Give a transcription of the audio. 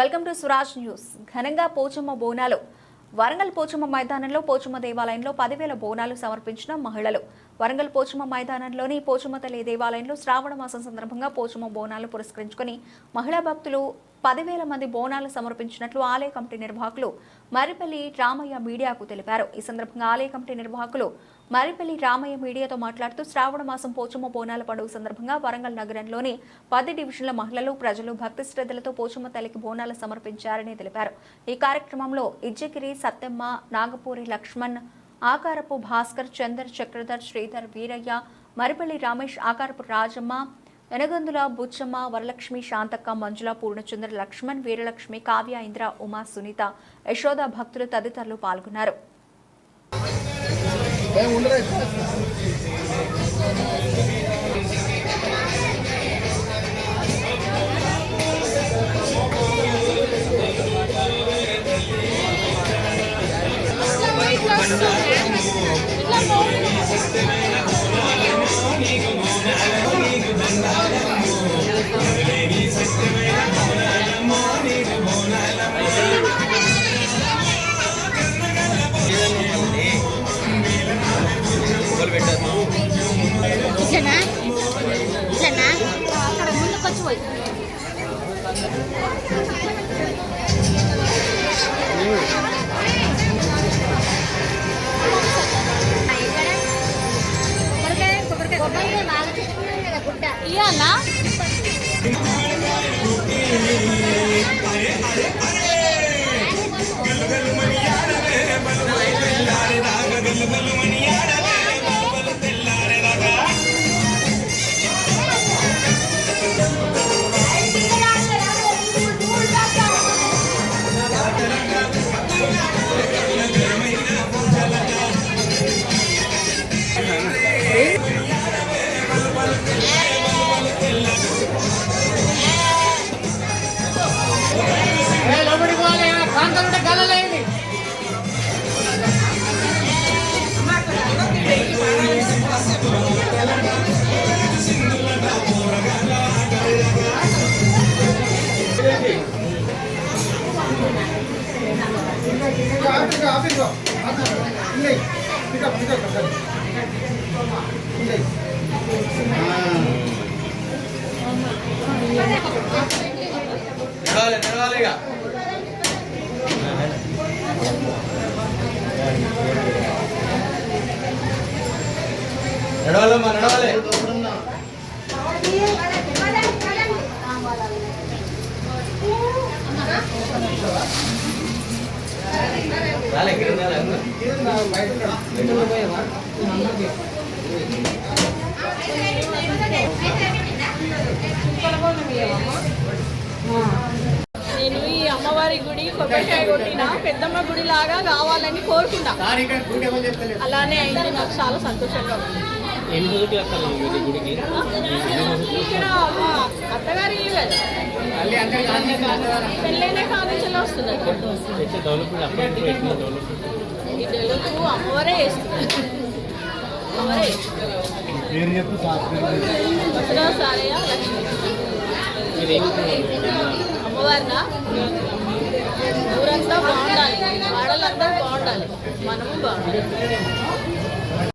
Welcome to Swaraj news. ఘనంగా పోచమ్మ బోనాలు. వరంగల్ పోచమ్మ మైదానంలో పోచమ్మ దేవాలయంలో 10,000 బోనాలు సమర్పించిన మహిళలు. వరంగల్ పోచమ్మ మైదానంలోని పోచమ్మ తల్లి దేవాలయంలో శ్రావణ మాసం సందర్భంగా పోచమ్మ బోనాలు పురస్కరించుకుని మహిళా భక్తులు 10,000 మంది బోనాలు సమర్పించినట్లు ఆలయ కమిటీ నిర్వాహకులు మరిపల్లి రామయ్య మీడియాకు తెలిపారు. ఈ సందర్భంగా ఆలయ కమిటీ నిర్వాహకులు మరిపల్లి రామయ్య మీడియాతో మాట్లాడుతూ శ్రావణ మాసం పోచమ్మ బోనాల పండుగ సందర్భంగా వరంగల్ నగరంలోని 10 డివిజన్ల మహిళలు ప్రజలు భక్తి శ్రద్ధలతో పోచమ్మ తల్లికి బోనాలు సమర్పించారని తెలిపారు. ఈ కార్యక్రమంలో ఇజ్జగిరి సత్తెమ్మ, నాగపూరి లక్ష్మణ్, ఆకారపు భాస్కర్, చందర్, చక్రధర్, శ్రీధర్, వీరయ్య, మరిపల్లి రమేష్, ఆకారపు రాజమ్మ, ఎనగందుల బుచ్చమ్మ, వరలక్ష్మి, శాంతక్క, మంజుల, పూర్ణచంద్ర, లక్ష్మణ్, వీరలక్ష్మి, కావ్య, ఇంద్ర, ఉమా, సునీత, యశోద భక్తులు తదితరులు పాల్గొన్నారు. అక్కడ ముందుకొచ్చి పోయి ఇయ్యాలా నడవాలమ్మా నడవాలి. నేను ఈ అమ్మవారి గుడి కొబ్బరికాయ కొట్టిన పెద్దమ్మ గుడి లాగా కావాలని కోరుకున్నా. అలానే అయింది. నాకు చాలా సంతోషంగా ఉంది. ఇక్కడ అత్తగారి పెళ్ళైన కాలేజీలో వస్తుంది. ఈ తెలుగు అమ్మవారే వేస్తుంది. అమ్మవారే సారయ్య లక్ష్మి అమ్మవారిన ఊరంతా బాగుండాలి, వాడలందరూ బాగుండాలి, మనము బాగుండాలి.